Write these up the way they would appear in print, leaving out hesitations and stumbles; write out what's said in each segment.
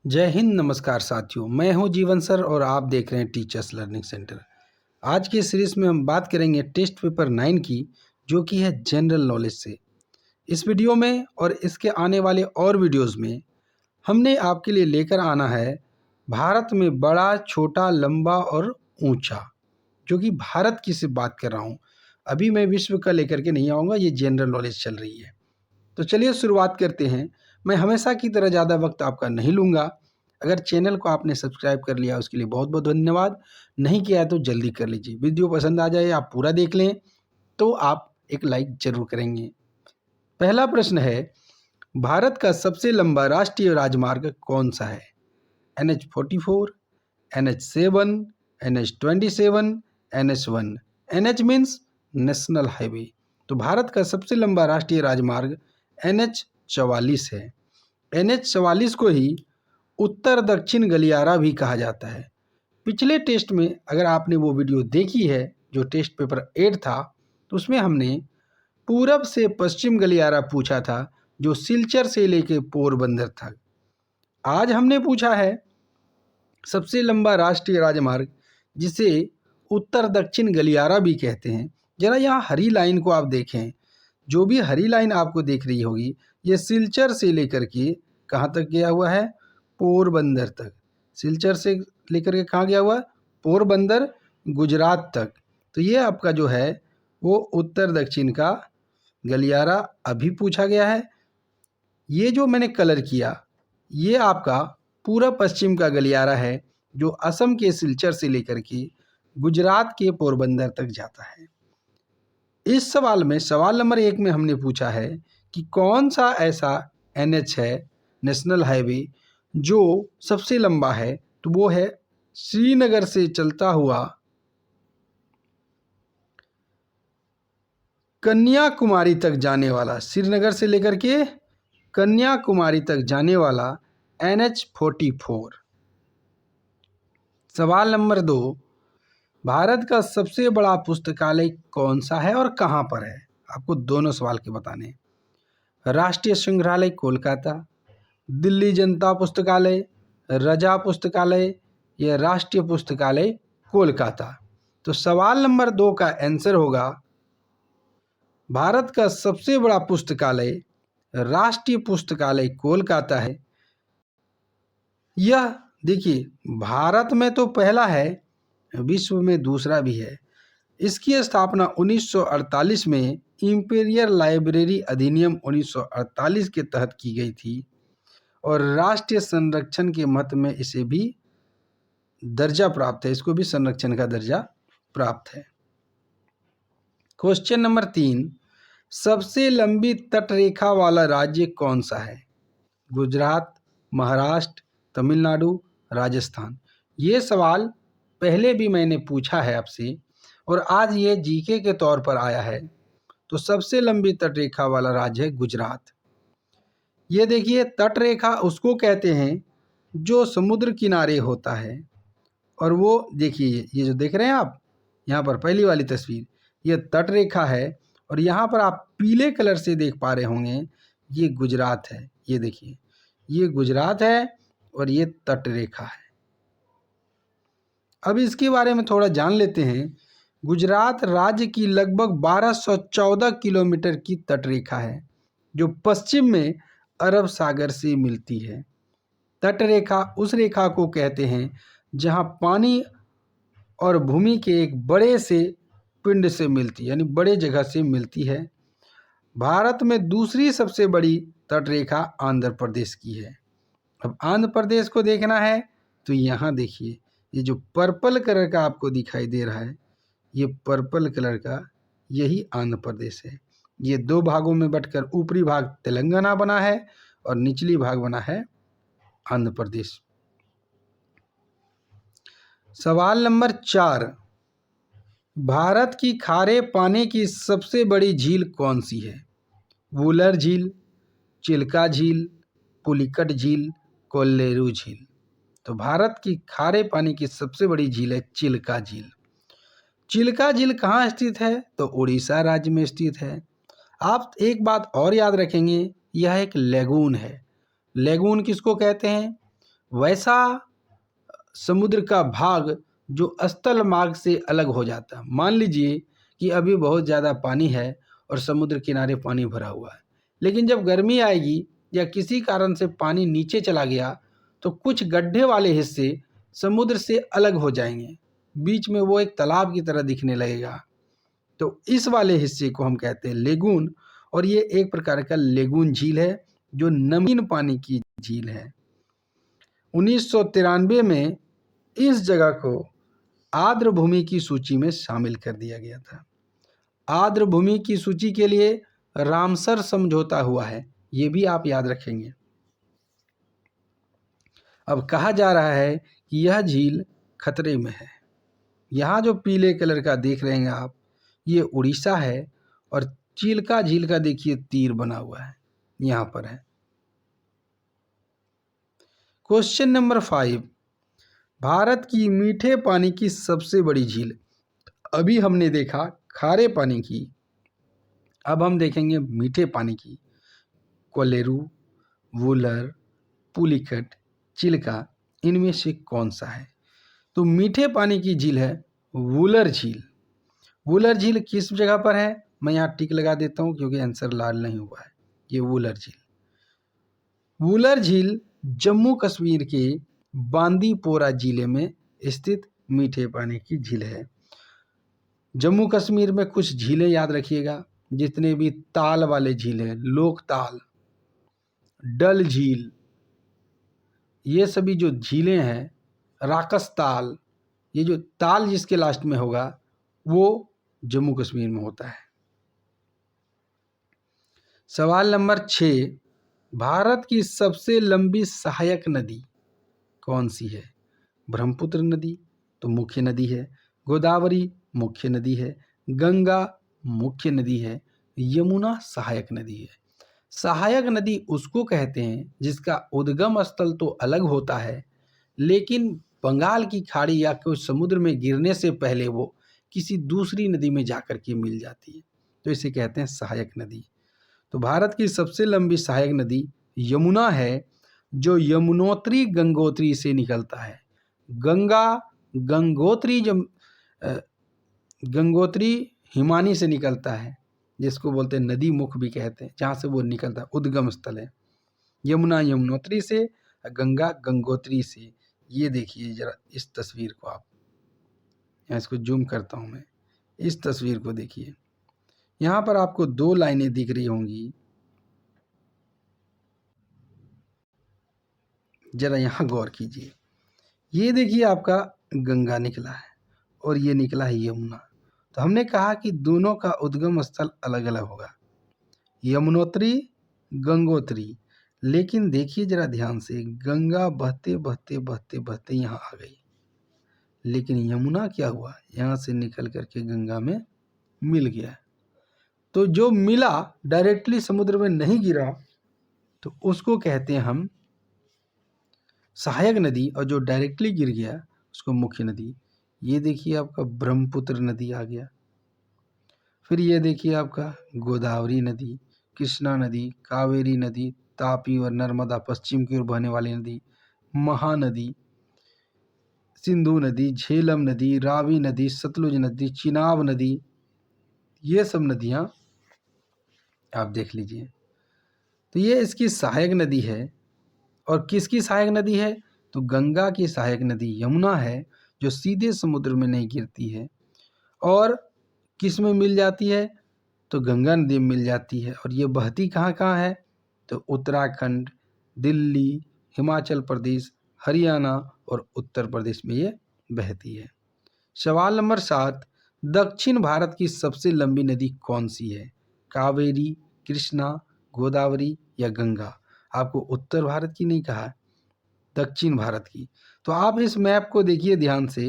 जय हिंद। नमस्कार साथियों, मैं हूं जीवन सर और आप देख रहे हैं टीचर्स लर्निंग सेंटर। आज की सीरीज में हम बात करेंगे टेस्ट पेपर 9 की, जो कि है जनरल नॉलेज से। इस वीडियो में और इसके आने वाले और वीडियोस में हमने आपके लिए लेकर आना है भारत में बड़ा, छोटा, लंबा और ऊंचा, जो कि भारत की सिर्फ बात कर रहा हूं। अभी मैं विश्व का लेकर के नहीं आऊँगा, ये जनरल नॉलेज चल रही है। तो चलिए शुरुआत करते हैं। मैं हमेशा की तरह ज़्यादा वक्त आपका नहीं लूँगा। अगर चैनल को आपने सब्सक्राइब कर लिया उसके लिए बहुत बहुत धन्यवाद। नहीं किया है तो जल्दी कर लीजिए। वीडियो पसंद आ जाए, आप पूरा देख लें तो आप एक लाइक जरूर करेंगे। पहला प्रश्न है, भारत का सबसे लंबा राष्ट्रीय राजमार्ग कौन सा है? NH-44, NH-7, NH-27, NH-1। NH means national highway. तो भारत का सबसे लंबा राष्ट्रीय राजमार्ग NH-44 है। NH-44 को ही उत्तर दक्षिण गलियारा भी कहा जाता है। पिछले टेस्ट में अगर आपने वो वीडियो देखी है जो टेस्ट पेपर 8 था, तो उसमें हमने पूरब से पश्चिम गलियारा पूछा था, जो सिलचर से लेके पोरबंदर तक। आज हमने पूछा है सबसे लंबा राष्ट्रीय राजमार्ग, जिसे उत्तर दक्षिण गलियारा भी कहते हैं। जरा यहाँ हरी लाइन को आप देखें। जो भी हरी लाइन आपको दिख रही होगी, ये सिलचर से लेकर के कहाँ तक गया हुआ है? पोरबंदर तक। सिलचर से लेकर के कहाँ गया हुआ है? पोरबंदर, गुजरात तक। तो ये आपका जो है वो उत्तर दक्षिण का गलियारा अभी पूछा गया है। ये जो मैंने कलर किया, ये आपका पूरा पश्चिम का गलियारा है, जो असम के सिलचर से लेकर के गुजरात के पोरबंदर तक जाता है। इस सवाल में सवाल नंबर 1 में हमने पूछा है कि कौन सा ऐसा NH है, नेशनल हाईवे, जो सबसे लंबा है। तो वो है श्रीनगर से चलता हुआ कन्याकुमारी तक जाने वाला, श्रीनगर से लेकर के कन्याकुमारी तक जाने वाला NH-44। सवाल नंबर 2, भारत का सबसे बड़ा पुस्तकालय कौन सा है और कहाँ पर है? आपको दोनों सवाल के बताने हैं। राष्ट्रीय संग्रहालय कोलकाता, दिल्ली जनता पुस्तकालय, रजा पुस्तकालय या राष्ट्रीय पुस्तकालय कोलकाता। तो सवाल नंबर 2 का आंसर होगा भारत का सबसे बड़ा पुस्तकालय राष्ट्रीय पुस्तकालय कोलकाता है। यह देखिए, भारत में तो पहला है, विश्व में दूसरा भी है। इसकी स्थापना 1948 में इंपीरियल लाइब्रेरी अधिनियम 1948 के तहत की गई थी और राष्ट्रीय संरक्षण के मत में इसे भी दर्जा प्राप्त है, इसको भी संरक्षण का दर्जा प्राप्त है। क्वेश्चन नंबर 3, सबसे लंबी तटरेखा वाला राज्य कौन सा है? गुजरात, महाराष्ट्र, तमिलनाडु, राजस्थान। ये सवाल पहले भी मैंने पूछा है आपसे और आज ये जीके के तौर पर आया है। तो सबसे लंबी तटरेखा वाला राज्य है गुजरात। ये देखिए, तटरेखा उसको कहते हैं जो समुद्र किनारे होता है। और वो देखिए, ये जो देख रहे हैं आप यहाँ पर पहली वाली तस्वीर, ये तटरेखा है और यहाँ पर आप पीले कलर से देख पा रहे होंगे, ये गुजरात है। ये देखिए, ये गुजरात है और ये तटरेखा है। अब इसके बारे में थोड़ा जान लेते हैं। गुजरात राज्य की लगभग 1214 किलोमीटर की तटरेखा है, जो पश्चिम में अरब सागर से मिलती है। तटरेखा उस रेखा को कहते हैं जहां पानी और भूमि के एक बड़े से पिंड से मिलती है, यानी बड़े जगह से मिलती है। भारत में दूसरी सबसे बड़ी तटरेखा आंध्र प्रदेश की है। अब आंध्र प्रदेश को देखना है तो यहाँ देखिए, ये जो पर्पल कलर का आपको दिखाई दे रहा है, ये पर्पल कलर का यही आंध्र प्रदेश है। ये 2 भागों में बंटकर ऊपरी भाग तेलंगाना बना है और निचली भाग बना है आंध्र प्रदेश। सवाल नंबर 4, भारत की खारे पानी की सबसे बड़ी झील कौन सी है? वुलर झील, चिल्का झील, पुलिकट झील, कोल्लेरू झील। तो भारत की खारे पानी की सबसे बड़ी झील है चिल्का झील। चिल्का झील कहाँ स्थित है? तो उड़ीसा राज्य में स्थित है। आप एक बात और याद रखेंगे, यह एक लेगून है। लेगून किसको कहते हैं? वैसा समुद्र का भाग जो स्थल मार्ग से अलग हो जाता है। मान लीजिए कि अभी बहुत ज़्यादा पानी है और समुद्र किनारे पानी भरा हुआ है, लेकिन जब गर्मी आएगी या किसी कारण से पानी नीचे चला गया तो कुछ गड्ढे वाले हिस्से समुद्र से अलग हो जाएंगे, बीच में वो एक तालाब की तरह दिखने लगेगा। तो इस वाले हिस्से को हम कहते हैं लेगून, और ये एक प्रकार का लेगून झील है जो नमकीन पानी की झील है। 1993 में इस जगह को आर्द्र भूमि की सूची में शामिल कर दिया गया था। आर्द्र भूमि की सूची के लिए रामसर समझौता हुआ है, ये भी आप याद रखेंगे। अब कहा जा रहा है कि यह झील खतरे में है। यहाँ जो पीले कलर का देख रहे हैं आप, ये उड़ीसा है, और चिल्का झील का देखिए तीर बना हुआ है, यहाँ पर है। क्वेश्चन नंबर 5, भारत की मीठे पानी की सबसे बड़ी झील। अभी हमने देखा खारे पानी की, अब हम देखेंगे मीठे पानी की। कोलेरू, वुलर, पुलिकट, चिल्का, इनमें से कौन सा है? तो मीठे पानी की झील है वुलर झील। वुलर झील किस जगह पर है? मैं यहाँ टिक लगा देता हूँ क्योंकि आंसर लाल नहीं हुआ है। ये वुलर झील। वुलर झील जम्मू कश्मीर के बांदीपोरा जिले में स्थित मीठे पानी की झील है। जम्मू कश्मीर में कुछ झीलें याद रखिएगा, जितने भी ताल वाले झील हैं, लोकताल, डल झील, ये सभी जो झीलें हैं, राकस ताल, ये जो ताल जिसके लास्ट में होगा वो जम्मू कश्मीर में होता है। सवाल नंबर 6, भारत की सबसे लंबी सहायक नदी कौन सी है? ब्रह्मपुत्र नदी तो मुख्य नदी है, गोदावरी मुख्य नदी है, गंगा मुख्य नदी है, यमुना सहायक नदी है। सहायक नदी उसको कहते हैं जिसका उद्गम स्थल तो अलग होता है, लेकिन बंगाल की खाड़ी या कोई समुद्र में गिरने से पहले वो किसी दूसरी नदी में जाकर के मिल जाती है, तो इसे कहते हैं सहायक नदी। तो भारत की सबसे लंबी सहायक नदी यमुना है, जो यमुनोत्री गंगोत्री से निकलता है। गंगा गंगोत्री जब गंगोत्री हिमानी से निकलता है, जिसको बोलते हैं नदी मुख भी कहते हैं, जहाँ से वो निकलता है, उद्गम स्थल है। यमुना यमुनोत्री से, गंगा गंगोत्री से। ये देखिए जरा इस तस्वीर को आप, यहाँ इसको जूम करता हूँ मैं, इस तस्वीर को देखिए। यहाँ पर आपको 2 लाइनें दिख रही होंगी, जरा यहाँ गौर कीजिए। ये देखिए आपका गंगा निकला है और ये निकला है यमुना। तो हमने कहा कि दोनों का उद्गम स्थल अलग अलग होगा, यमुनोत्री गंगोत्री। लेकिन देखिए जरा ध्यान से, गंगा बहते बहते बहते बहते यहाँ आ गई, लेकिन यमुना क्या हुआ, यहाँ से निकल करके गंगा में मिल गया। तो जो मिला डायरेक्टली समुद्र में नहीं गिरा, तो उसको कहते हैं हम सहायक नदी, और जो डायरेक्टली गिर गया उसको मुख्य नदी। ये देखिए आपका ब्रह्मपुत्र नदी आ गया। फिर ये देखिए आपका गोदावरी नदी, कृष्णा नदी, कावेरी नदी, तापी और नर्मदा पश्चिम की ओर बहने वाली नदी, महानदी, सिंधु नदी, झेलम नदी, रावी नदी, सतलुज नदी, चिनाब नदी, ये सब नदियाँ आप देख लीजिए। तो ये इसकी सहायक नदी है। और किसकी सहायक नदी है? तो गंगा की सहायक नदी यमुना है, जो सीधे समुद्र में नहीं गिरती है। और किस में मिल जाती है? तो गंगा नदी में मिल जाती है। और ये बहती कहाँ कहाँ है? तो उत्तराखंड, दिल्ली, हिमाचल प्रदेश, हरियाणा और उत्तर प्रदेश में ये बहती है। सवाल नंबर 7, दक्षिण भारत की सबसे लंबी नदी कौन सी है? कावेरी, कृष्णा, गोदावरी या गंगा? आपको उत्तर भारत की नहीं कहा, दक्षिण भारत की। तो आप इस मैप को देखिए ध्यान से,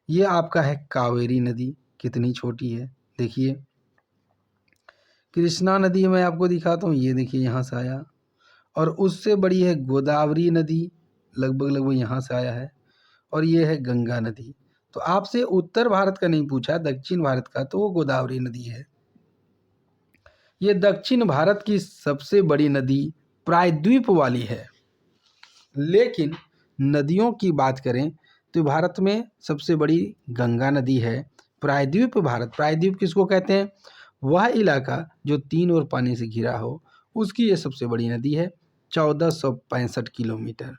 ये आपका है कावेरी नदी, कितनी छोटी है देखिए। कृष्णा नदी मैं आपको दिखाता हूँ, ये देखिए यहाँ से आया। और उससे बड़ी है गोदावरी नदी, लगभग लगभग यहाँ से आया है। और ये है गंगा नदी। तो आपसे उत्तर भारत का नहीं पूछा, दक्षिण भारत का, तो वो गोदावरी नदी है। ये दक्षिण भारत की सबसे बड़ी नदी प्रायद्वीप वाली है, लेकिन नदियों की बात करें तो भारत में सबसे बड़ी गंगा नदी है। प्रायद्वीप भारत, प्रायद्वीप किसको कहते हैं? वह इलाका जो 3 ओर पानी से घिरा हो, उसकी ये सबसे बड़ी नदी है, 1465 किलोमीटर।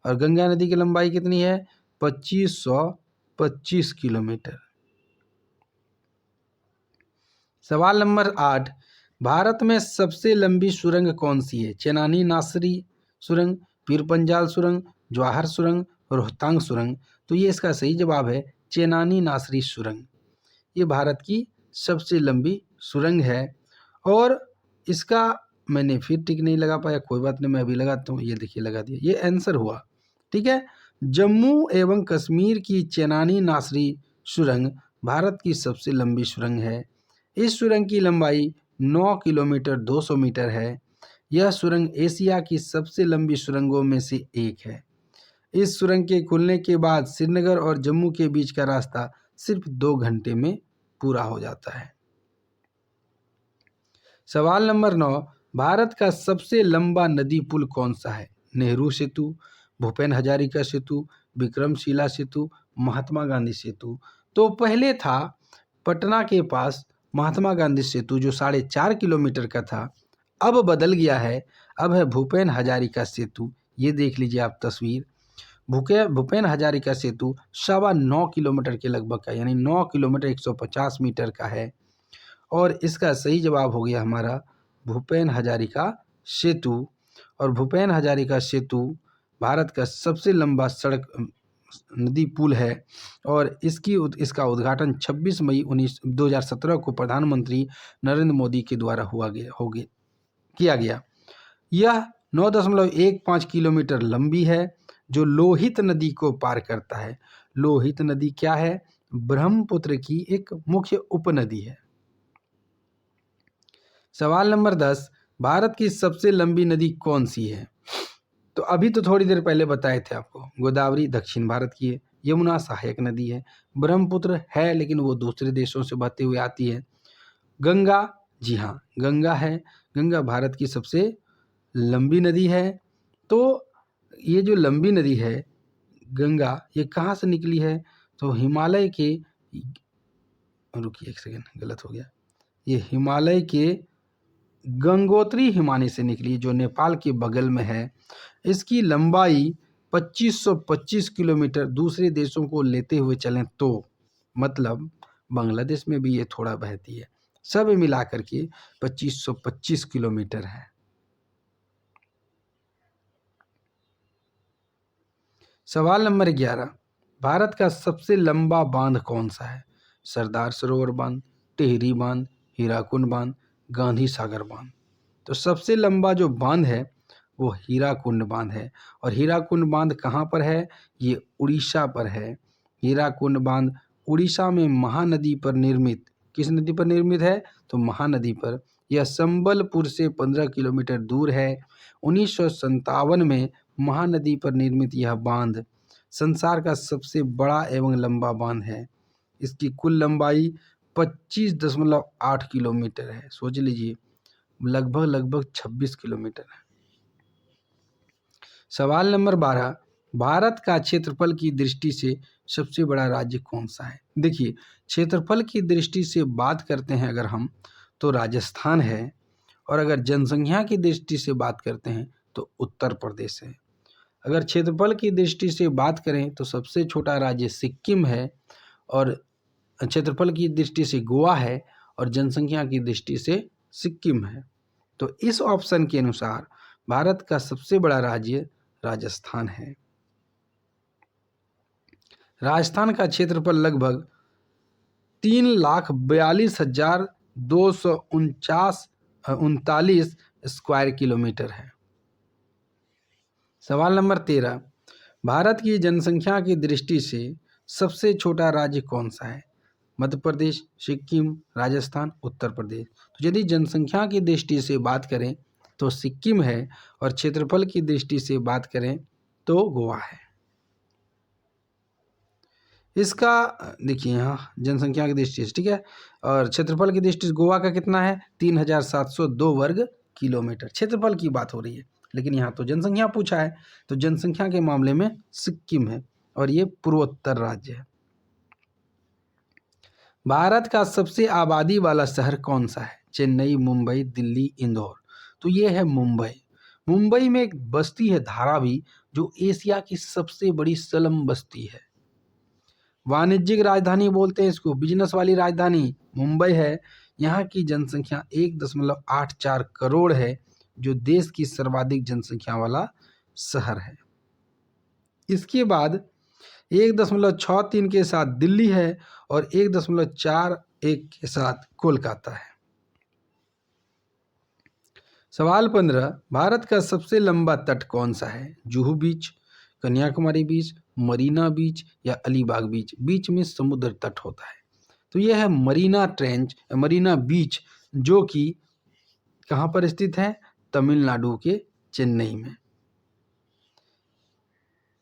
और गंगा नदी की लंबाई कितनी है? 2525 किलोमीटर। सवाल नंबर 8, भारत में सबसे लंबी सुरंग कौन सी है? चेनानी नासरी सुरंग, पीर पंजाल सुरंग, जवाहर सुरंग, रोहतांग सुरंग। तो ये इसका सही जवाब है चेनानी नासरी सुरंग। ये भारत की सबसे लंबी सुरंग है। और इसका मैंने फिर टिक नहीं लगा पाया, कोई बात नहीं, मैं अभी लगाता हूँ। ये देखिए लगा दिया, ये आंसर हुआ। ठीक है, जम्मू एवं कश्मीर की चेनानी नासरी सुरंग भारत की सबसे लंबी सुरंग है। इस सुरंग की लंबाई 9 किलोमीटर 200 मीटर है। यह सुरंग एशिया की सबसे लंबी सुरंगों में से एक है। इस सुरंग के खुलने के बाद श्रीनगर और जम्मू के बीच का रास्ता सिर्फ 2 घंटे में पूरा हो जाता है। सवाल नंबर 9, भारत का सबसे लंबा नदी पुल कौन सा है? नेहरू सेतु, भूपेन हजारिका सेतु, विक्रमशिला सेतु, महात्मा गांधी सेतु। तो पहले था पटना के पास महात्मा गांधी सेतु जो 4.5 किलोमीटर का था, अब बदल गया है, अब है भूपेन हजारिका सेतु। ये देख लीजिए आप तस्वीर। भूपेन हजारिका सेतु 9.25 किलोमीटर के लगभग का, यानी 9 किलोमीटर 150 मीटर का है। और इसका सही जवाब हो गया हमारा भूपेन हजारिका सेतु। और भूपेन हजारिका सेतु भारत का सबसे लंबा सड़क नदी पुल है। और इसका उद्घाटन 26 मई 2017 को प्रधानमंत्री नरेंद्र मोदी के द्वारा किया गया। यह 9.15 किलोमीटर लंबी है, जो लोहित नदी को पार करता है। लोहित नदी क्या है? ब्रह्मपुत्र की एक मुख्य उपनदी है। सवाल नंबर 10, भारत की सबसे लंबी नदी कौन सी है? तो अभी तो थोड़ी देर पहले बताए थे आपको, गोदावरी दक्षिण भारत की है, यमुना सहायक नदी है, ब्रह्मपुत्र है लेकिन वो दूसरे देशों से बहते हुए आती है, गंगा, जी हाँ गंगा है, गंगा भारत की सबसे लंबी नदी है। तो ये जो लंबी नदी है गंगा, ये कहाँ से निकली है? तो हिमालय के, रुकिए एक सेकेंड, गलत हो गया, ये हिमालय के गंगोत्री हिमानी से निकली, जो नेपाल के बगल में है। इसकी लंबाई 2525 किलोमीटर। दूसरे देशों को लेते हुए चलें तो मतलब बांग्लादेश में भी ये थोड़ा बहती है, सब मिलाकर के 2525 किलोमीटर है। सवाल नंबर 11, भारत का सबसे लंबा बांध कौन सा है? सरदार सरोवर बांध, टिहरी बांध, हीराकुंड बांध, गांधी सागर बांध। तो सबसे लंबा जो बांध है वो हीराकुंड बांध है। और हीराकुंड बांध कहाँ पर है? ये उड़ीसा पर है। हीराकुंड बांध उड़ीसा में महानदी पर निर्मित, किस नदी पर निर्मित है? तो महानदी पर। यह संबलपुर से 15 किलोमीटर दूर है। 1957 में महानदी पर निर्मित यह बांध संसार का सबसे बड़ा एवं लंबा बांध है। इसकी कुल लंबाई 25.8 किलोमीटर है। सोच लीजिए, लगभग 26 किलोमीटर है। सवाल नंबर 12, भारत का क्षेत्रफल की दृष्टि से सबसे बड़ा राज्य कौन सा है? देखिए, क्षेत्रफल की दृष्टि से बात करते हैं अगर हम, तो राजस्थान है। और अगर जनसंख्या की दृष्टि से बात करते हैं तो उत्तर प्रदेश है। अगर क्षेत्रफल की दृष्टि से बात करें तो सबसे छोटा राज्य सिक्किम है, और क्षेत्रफल की दृष्टि से गोवा है, और जनसंख्या की दृष्टि से सिक्किम है। तो इस ऑप्शन के अनुसार भारत का सबसे बड़ा राज्य राजस्थान है। राजस्थान का क्षेत्रफल लगभग 3,42,239 स्क्वायर किलोमीटर है। सवाल नंबर 13, भारत की जनसंख्या की दृष्टि से सबसे छोटा राज्य कौन सा है? मध्य प्रदेश, सिक्किम, राजस्थान, उत्तर प्रदेश। तो यदि जनसंख्या की दृष्टि से बात करें तो सिक्किम है, और क्षेत्रफल की दृष्टि से बात करें तो गोवा है। इसका देखिए यहाँ जनसंख्या की दृष्टि से, ठीक है, और क्षेत्रफल की दृष्टि से गोवा का कितना है? 3,702 वर्ग किलोमीटर क्षेत्रफल की बात हो रही है। लेकिन यहाँ तो जनसंख्या पूछा है, तो जनसंख्या के मामले में सिक्किम है और ये पूर्वोत्तर राज्य है। भारत का सबसे आबादी वाला शहर कौन सा है? चेन्नई, मुंबई, दिल्ली, इंदौर। तो ये है मुंबई। मुंबई में एक बस्ती है धारावी, जो एशिया की सबसे बड़ी स्लम बस्ती है। वाणिज्यिक राजधानी बोलते हैं इसको, बिजनेस वाली राजधानी मुंबई है। यहाँ की जनसंख्या 1.84 करोड़ है, जो देश की सर्वाधिक जनसंख्या वाला शहर है। इसके बाद 1.63 के साथ दिल्ली है और 1.41 के साथ कोलकाता है। सवाल 15, भारत का सबसे लंबा तट कौन सा है? जुहू बीच, कन्याकुमारी बीच, मरीना बीच या अलीबाग बीच। बीच में समुद्र तट होता है, तो यह है मरीना बीच, जो कि कहाँ पर स्थित है? तमिलनाडु के चेन्नई में।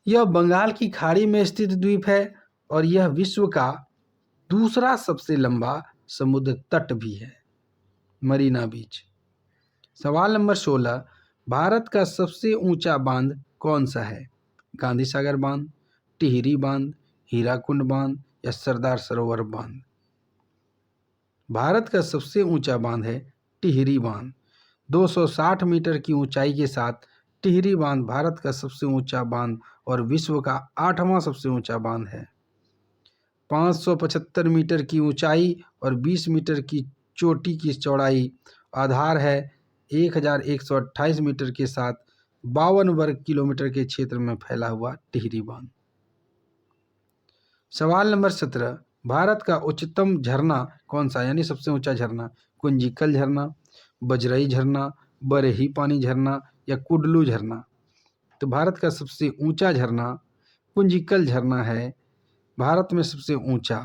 यह बंगाल की खाड़ी में स्थित द्वीप है और यह विश्व का दूसरा सबसे लंबा समुद्र तट भी है, मरीना बीच। सवाल नंबर 16, भारत का सबसे ऊंचा बांध कौन सा है? गांधी सागर बांध, टिहरी बांध, हीराकुंड बांध या सरदार सरोवर बांध। भारत का सबसे ऊंचा बांध है टिहरी बांध। 260 मीटर की ऊंचाई के साथ टिहरी बांध भारत का सबसे ऊंचा बांध और विश्व का 8वां सबसे ऊंचा बांध है। 575 मीटर की ऊंचाई और 20 मीटर की चोटी की चौड़ाई आधार है 1128 मीटर के साथ 52 वर्ग किलोमीटर के क्षेत्र में फैला हुआ टिहरी बांध। सवाल नंबर 17, भारत का उच्चतम झरना कौन सा, यानी सबसे ऊंचा झरना? कुंजिकल झरना, बजरई झरना, बरही पानी झरना या कुडलू झरना। तो भारत का सबसे ऊंचा झरना कुंजिकल झरना है, भारत में सबसे ऊंचा।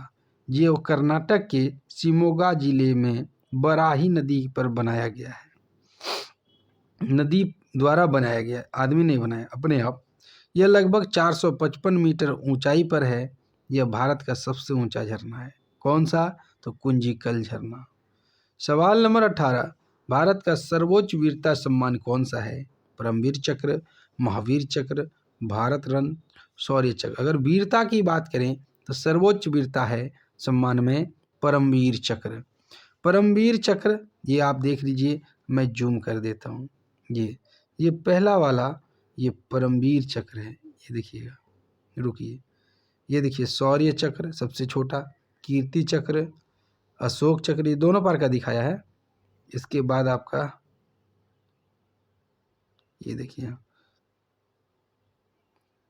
ये कर्नाटक के शिमोगा जिले में बराही नदी पर बनाया गया है, नदी द्वारा बनाया गया, आदमी नहीं बनाया, अपने आप। यह लगभग 455 मीटर ऊंचाई पर है। यह भारत का सबसे ऊंचा झरना है। कौन सा? तो कुंजिकल झरना। सवाल नंबर 18, भारत का सर्वोच्च वीरता सम्मान कौन सा है? परमवीर चक्र, महावीर चक्र, भारत रत्न, शौर्य चक्र। अगर वीरता की बात करें तो सर्वोच्च वीरता है सम्मान में परमवीर चक्र। परमवीर चक्र ये आप देख लीजिए, मैं जूम कर देता हूँ। ये पहला वाला ये परमवीर चक्र है। ये देखिएगा, रुकिए, ये देखिए शौर्य चक्र सबसे छोटा, कीर्ति चक्र, अशोक चक्र, ये दोनों बार का दिखाया है। इसके बाद आपका ये देखिए,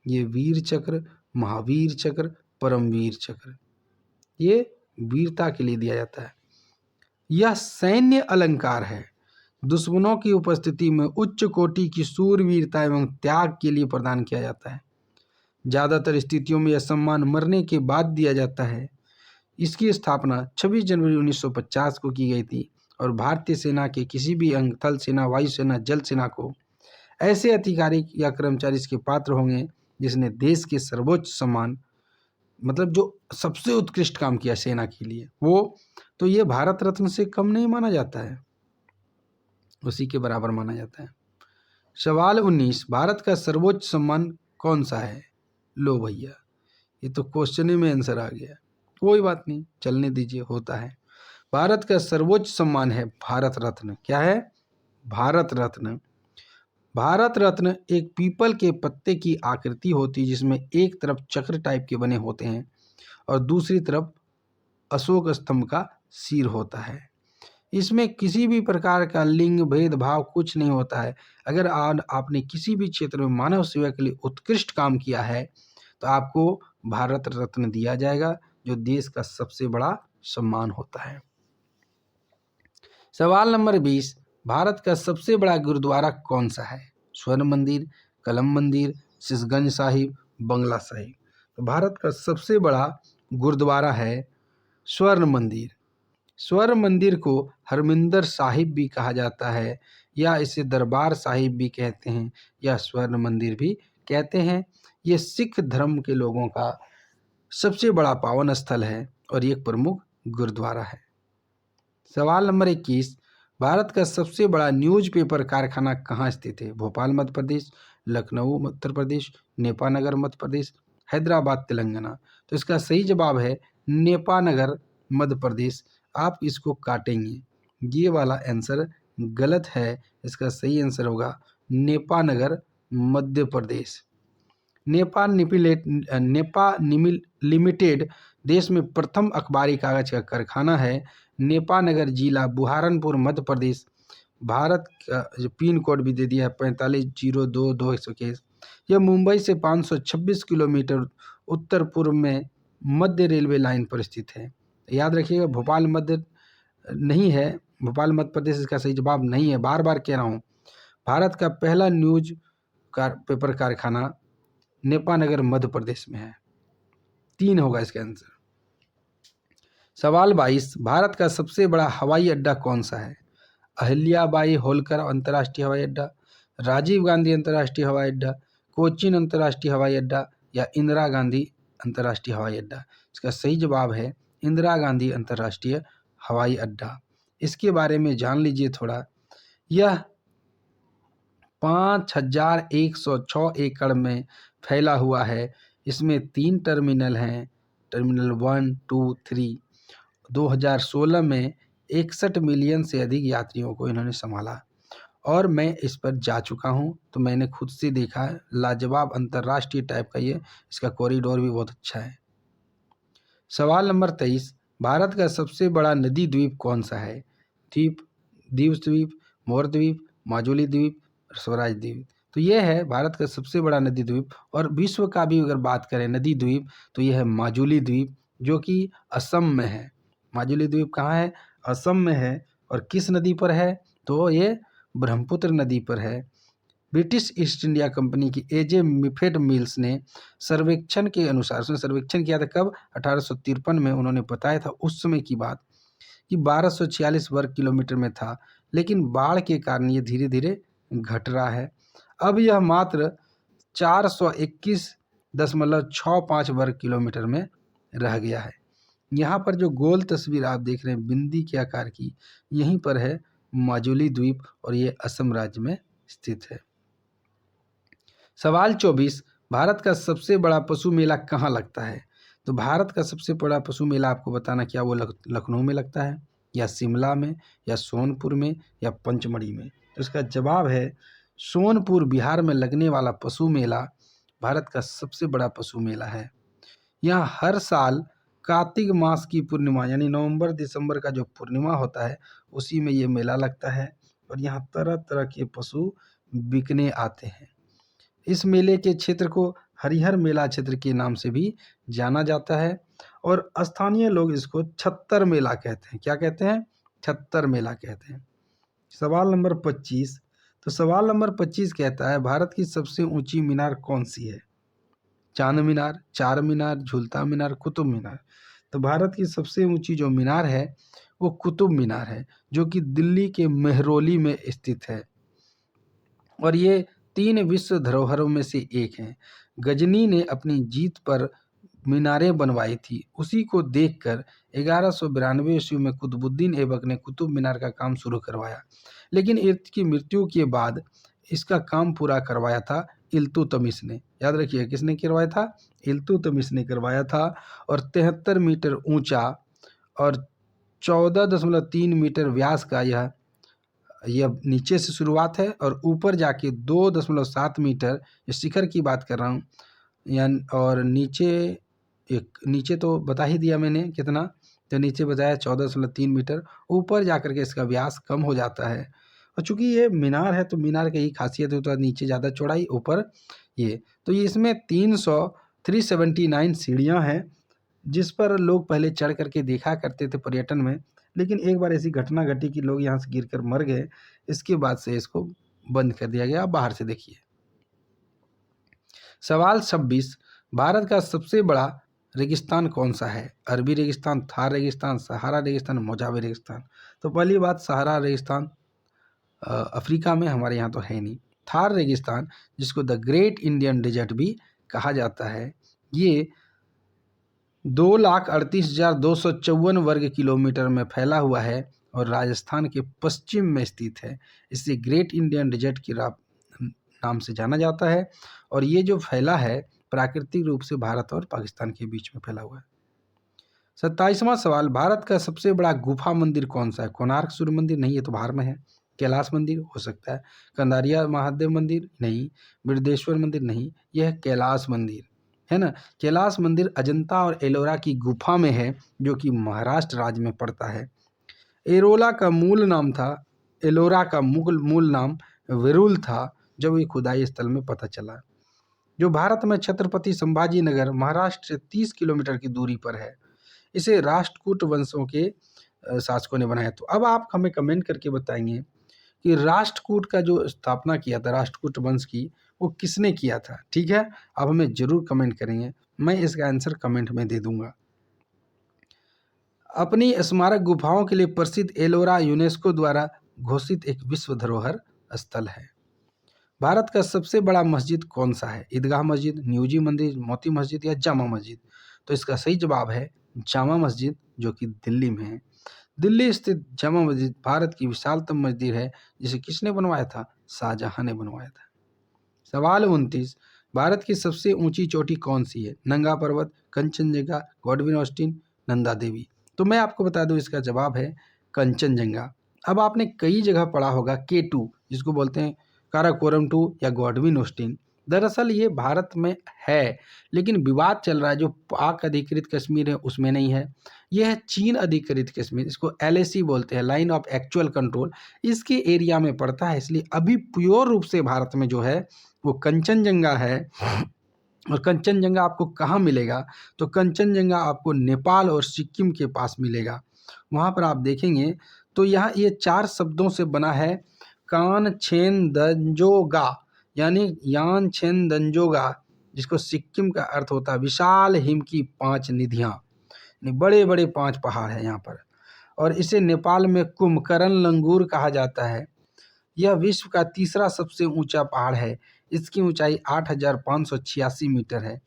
ये वीर चक्र, महावीर चक्र, परमवीर चक्र, ये वीरता के लिए दिया जाता है। यह सैन्य अलंकार है, दुश्मनों की उपस्थिति में उच्च कोटि की शूरवीरता एवं त्याग के लिए प्रदान किया जाता है। ज़्यादातर स्थितियों में यह सम्मान मरने के बाद दिया जाता है। इसकी स्थापना 26 जनवरी 1950 को की गई थी और भारतीय सेना के किसी भी अंग, थल सेना, वायुसेना, जल सेना को ऐसे अधिकारी या कर्मचारी इसके पात्र होंगे जिसने देश के सर्वोच्च सम्मान, मतलब जो सबसे उत्कृष्ट काम किया सेना के लिए, वो तो ये भारत रत्न से कम नहीं माना जाता है, उसी के बराबर माना जाता है। सवाल 19, भारत का सर्वोच्च सम्मान कौन सा है? लो भैया, ये तो क्वेश्चन ही में आंसर आ गया। कोई बात नहीं, चलने दीजिए, होता है। भारत का सर्वोच्च सम्मान है भारत रत्न। क्या है? भारत रत्न। भारत रत्न एक पीपल के पत्ते की आकृति होती है, जिसमें एक तरफ चक्र टाइप के बने होते हैं और दूसरी तरफ अशोक स्तंभ का सिर होता है। इसमें किसी भी प्रकार का लिंग भेदभाव कुछ नहीं होता है। अगर आपने किसी भी क्षेत्र में मानव सेवा के लिए उत्कृष्ट काम किया है तो आपको भारत रत्न दिया जाएगा, जो देश का सबसे बड़ा सम्मान होता है। सवाल नंबर 20, भारत का सबसे बड़ा गुरुद्वारा कौन सा है? स्वर्ण मंदिर, कलम मंदिर, सिसगंज साहिब, बंगला साहिब। तो भारत का सबसे बड़ा गुरुद्वारा है स्वर्ण मंदिर। स्वर्ण मंदिर को हरमिंदर साहिब भी कहा जाता है, या इसे दरबार साहिब भी कहते हैं, या स्वर्ण मंदिर भी कहते हैं। ये सिख धर्म के लोगों का सबसे बड़ा पावन स्थल है और एक प्रमुख गुरुद्वारा है। सवाल नंबर 21, भारत का सबसे बड़ा न्यूज़पेपर कारखाना कहाँ स्थित है? भोपाल मध्य प्रदेश, लखनऊ उत्तर प्रदेश, नेपानगर मध्य प्रदेश, हैदराबाद तेलंगाना। तो इसका सही जवाब है नेपानगर मध्य प्रदेश। आप इसको काटेंगे, ये वाला आंसर गलत है। इसका सही आंसर होगा नेपानगर मध्य प्रदेश। नेपा लिमिटेड देश में प्रथम अखबारी कागज का कारखाना है। नेपानगर जिला बुहारनपुर मध्य प्रदेश। भारत का जो पिन कोड भी दे दिया है 45022121। यह मुंबई से 526 किलोमीटर उत्तर पूर्व में मध्य रेलवे लाइन पर स्थित है। याद रखिएगा, भोपाल मध्य नहीं है, भोपाल मध्य प्रदेश इसका सही जवाब नहीं है। बार बार कह रहा हूँ, भारत का पहला न्यूज पेपर कारखाना नेपानगर मध्य प्रदेश में है। 3 होगा इसका आंसर। सवाल 22, भारत का सबसे बड़ा हवाई अड्डा कौन सा है? अहिल्याबाई होलकर अंतर्राष्ट्रीय हवाई अड्डा, राजीव गांधी अंतर्राष्ट्रीय हवाई अड्डा, कोचीन अंतर्राष्ट्रीय हवाई अड्डा या इंदिरा गांधी अंतर्राष्ट्रीय हवाई अड्डा। इसका सही जवाब है इंदिरा गांधी अंतर्राष्ट्रीय हवाई अड्डा। इसके बारे में जान लीजिए थोड़ा। यह 5106 एकड़ में फैला हुआ है। इसमें 3 टर्मिनल हैं, टर्मिनल 1, 2, 3। 2016 में 61 मिलियन से अधिक यात्रियों को इन्होंने संभाला और मैं इस पर जा चुका हूं, तो मैंने खुद से देखा है। लाजवाब अंतर्राष्ट्रीय टाइप का ये, इसका कॉरिडोर भी बहुत अच्छा है। सवाल नंबर 23, भारत का सबसे बड़ा नदी द्वीप कौन सा है? द्वीप, दीव द्वीप, मोर द्वीप, माजुली द्वीप, स्वराज द्वीप। तो ये है भारत का सबसे बड़ा नदी द्वीप। और विश्व का भी अगर बात करें नदी द्वीप, तो यह है माजुली द्वीप, जो कि असम में है। माजुली द्वीप कहाँ है? असम में है। और किस नदी पर है? तो ये ब्रह्मपुत्र नदी पर है। ब्रिटिश ईस्ट इंडिया कंपनी की एजे मिफेड मिल्स ने सर्वेक्षण के अनुसार, उसने सर्वेक्षण किया था कब? 1853 में। उन्होंने बताया था उस समय की बात कि 1246 वर्ग किलोमीटर में था, लेकिन बाढ़ के कारण ये धीरे धीरे घट रहा है। अब यह मात्र 421.65 वर्ग किलोमीटर में रह गया है। यहाँ पर जो गोल तस्वीर आप देख रहे हैं बिंदी के आकार की, यहीं पर है माजुली द्वीप और ये असम राज्य में स्थित है। सवाल 24, भारत का सबसे बड़ा पशु मेला कहाँ लगता है? तो भारत का सबसे बड़ा पशु मेला आपको बताना, क्या वो लखनऊ में लगता है या शिमला में या सोनपुर में या पंचमढ़ी में? तो इसका जवाब है सोनपुर, बिहार में लगने वाला पशु मेला भारत का सबसे बड़ा पशु मेला है। यहाँ हर साल कार्तिक मास की पूर्णिमा यानी नवंबर दिसंबर का जो पूर्णिमा होता है उसी में ये मेला लगता है और यहाँ तरह तरह के पशु बिकने आते हैं। इस मेले के क्षेत्र को हरिहर मेला क्षेत्र के नाम से भी जाना जाता है और स्थानीय लोग इसको छत्तर मेला कहते हैं। क्या कहते हैं? छत्तर मेला कहते हैं। सवाल नंबर 25, तो सवाल नंबर 25 कहता है भारत की सबसे ऊंची मीनार कौन सी है? चांद मीनार, चार मीनार, झूलता मीनार, कुतुब मीनार। तो भारत की सबसे ऊंची जो मीनार है वो कुतुब मीनार है, जो कि दिल्ली के मेहरौली में स्थित है और ये 3 विश्व धरोहरों में से एक है। गजनी ने अपनी जीत पर मीनारें बनवाई थी, उसी को देखकर 1192 ईस्वी में कुतुबुद्दीन ऐबक ने कुतुब मीनार का काम शुरू करवाया, लेकिन इसकी मृत्यु के बाद इसका काम पूरा करवाया था इल्तुतमिश ने। याद रखिए, किसने करवाया था? इल्तुतमिश ने करवाया था। और 73 मीटर ऊंचा और 14.3 मीटर व्यास का यह नीचे से शुरुआत है और ऊपर जाके 2.7 मीटर, इस शिखर की बात कर रहा हूँ, यानी और नीचे तो बता ही दिया मैंने कितना, तो नीचे बताया 14.3 मीटर, ऊपर जाकर के इसका व्यास कम हो जाता है। और चूंकि ये मीनार है तो मीनार की ही खासियत होता है, नीचे ज़्यादा चौड़ाई, ऊपर ये। तो ये इसमें 379 सीढ़ियाँ हैं जिस पर लोग पहले चढ़ करके देखा करते थे पर्यटन में, लेकिन एक बार ऐसी घटना घटी कि लोग यहाँ से गिरकर मर गए। इसके बाद से इसको बंद कर दिया गया। आप बाहर से देखिए। सवाल 26, भारत का सबसे बड़ा रेगिस्तान कौन सा है? अरबी रेगिस्तान, थार रेगिस्तान, सहारा रेगिस्तान, मोजावे रेगिस्तान। तो पहली बात, सहारा रेगिस्तान अफ्रीका में, हमारे यहाँ तो है नहीं। थार रेगिस्तान, जिसको द ग्रेट इंडियन डेजर्ट भी कहा जाता है, ये 2,38,254 वर्ग किलोमीटर में फैला हुआ है और राजस्थान के पश्चिम में स्थित है। इसे ग्रेट इंडियन डेजर्ट के नाम से जाना जाता है और ये जो फैला है प्राकृतिक रूप से भारत और पाकिस्तान के बीच में फैला हुआ है। 27वां सवाल, भारत का सबसे बड़ा गुफा मंदिर कौन सा है? कोणार्क सूर्य मंदिर नहीं, ये तो बाहर में है। कैलाश मंदिर हो सकता है। कंदारिया महादेव मंदिर नहीं। बृहदेश्वर मंदिर नहीं, यह है कैलाश मंदिर, है ना। कैलाश मंदिर अजंता और एलोरा की गुफा में है जो कि महाराष्ट्र राज्य में पड़ता है। एरोला का मूल नाम था, एलोरा का मूल नाम विरुल था जब ये खुदाई स्थल में पता चला, जो भारत में छत्रपति संभाजी नगर महाराष्ट्र से 30 किलोमीटर की दूरी पर है। इसे राष्ट्रकूट वंशों के शासकों ने बनाया। तो अब आप हमें कमेंट करके बताएंगे कि राष्ट्रकूट का जो स्थापना किया था राष्ट्रकूट वंश की, वो किसने किया था? ठीक है, अब हमें जरूर कमेंट करेंगे, मैं इसका आंसर कमेंट में दे दूंगा। अपनी स्मारक गुफाओं के लिए प्रसिद्ध एलोरा यूनेस्को द्वारा घोषित एक विश्व धरोहर स्थल है। भारत का सबसे बड़ा मस्जिद कौन सा है? ईदगाह मस्जिद, न्यूजी मंदिर, मोती मस्जिद या जामा मस्जिद? तो इसका सही जवाब है जामा मस्जिद, जो कि दिल्ली में है। दिल्ली स्थित जामा मस्जिद भारत की विशालतम मस्जिद है, जिसे किसने बनवाया था? शाहजहां ने बनवाया था। सवाल 29, भारत की सबसे ऊंची चोटी कौन सी है? नंगा पर्वत, कंचनजंगा, गॉडविन ऑस्टिन, नंदा देवी? तो मैं आपको बता दूं इसका जवाब है कंचनजंगा। अब आपने कई जगह पढ़ा होगा K2, जिसको बोलते हैं काराकोरम 2 या गॉडविन ऑस्टिन। दरअसल ये भारत में है, लेकिन विवाद चल रहा है, जो पाक अधिकृत कश्मीर है उसमें नहीं है। यह है चीन अधिकृत कश्मीर, इसको LAC बोलते हैं, लाइन ऑफ एक्चुअल कंट्रोल, इसके एरिया में पड़ता है। इसलिए अभी प्योर रूप से भारत में जो है वो कंचनजंगा है। और कंचनजंगा आपको कहाँ मिलेगा? तो कंचनजंगा आपको नेपाल और सिक्किम के पास मिलेगा। वहाँ पर आप देखेंगे तो यहाँ ये 4 शब्दों से बना है, कानछेनदंजोगा, यानी यानछेनदंजोगा, जिसको सिक्किम का अर्थ होता है विशाल हिम की 5 निधियाँ, बड़े बड़े 5 पहाड़ हैं यहाँ पर। और इसे नेपाल में कुंभकर्ण लंगूर कहा जाता है। यह विश्व का तीसरा सबसे ऊंचा पहाड़ है। इसकी ऊंचाई 8,586 मीटर है।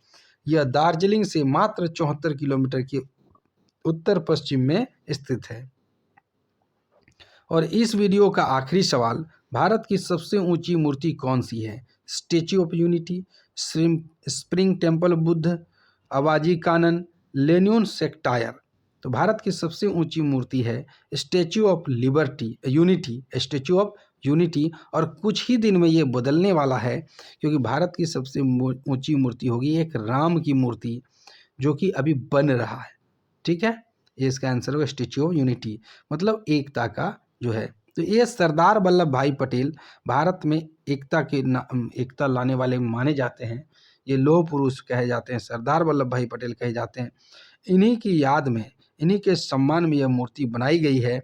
यह दार्जिलिंग से मात्र 74 किलोमीटर के उत्तर पश्चिम में स्थित है। और इस वीडियो का आखिरी सवाल, भारत की सबसे ऊंची मूर्ति कौन सी है? Statue of Unity, Spring Temple Buddha, Awaji Kannon, Lenin सेक्टायर? तो भारत की सबसे ऊंची मूर्ति है Statue of Liberty, Unity, Statue of Unity. और कुछ ही दिन में ये बदलने वाला है, क्योंकि भारत की सबसे ऊंची मूर्ति होगी एक राम की मूर्ति, जो कि अभी बन रहा है। ठीक है, ये इसका आंसर होगा स्टेच्यू ऑफ यूनिटी, मतलब एकता का जो है। तो ये सरदार वल्लभ भाई पटेल भारत में एकता लाने वाले माने जाते हैं। ये लौह पुरुष कहे जाते हैं, सरदार वल्लभ भाई पटेल कहे जाते हैं। इन्हीं की याद में, इन्हीं के सम्मान में यह मूर्ति बनाई गई है।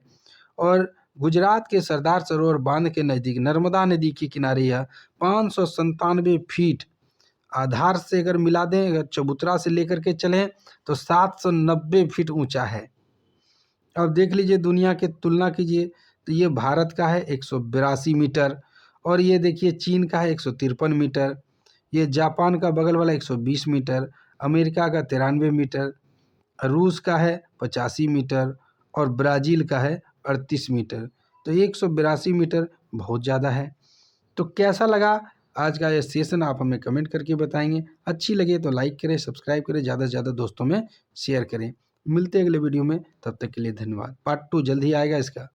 और गुजरात के सरदार सरोवर बांध के नज़दीक नर्मदा नदी के किनारे यह 597 फीट, आधार से अगर मिला दें, अगर चबूतरा से लेकर के चलें तो 790 फीट ऊंचा है। अब देख लीजिए, दुनिया के तुलना कीजिए तो ये भारत का है 182 मीटर, और ये देखिए चीन का है 153 मीटर, ये जापान का बगल वाला 120 मीटर, अमेरिका का 93 मीटर, रूस का है 85 मीटर और ब्राज़ील का है 38 मीटर। तो 182 मीटर बहुत ज़्यादा है। तो कैसा लगा आज का ये सेशन, आप हमें कमेंट करके बताएंगे। अच्छी लगे तो लाइक करें, सब्सक्राइब करें, ज़्यादा से ज़्यादा दोस्तों में शेयर करें। मिलते हैं अगले वीडियो में, तब तक के लिए धन्यवाद। पार्ट 2 जल्द ही आएगा इसका।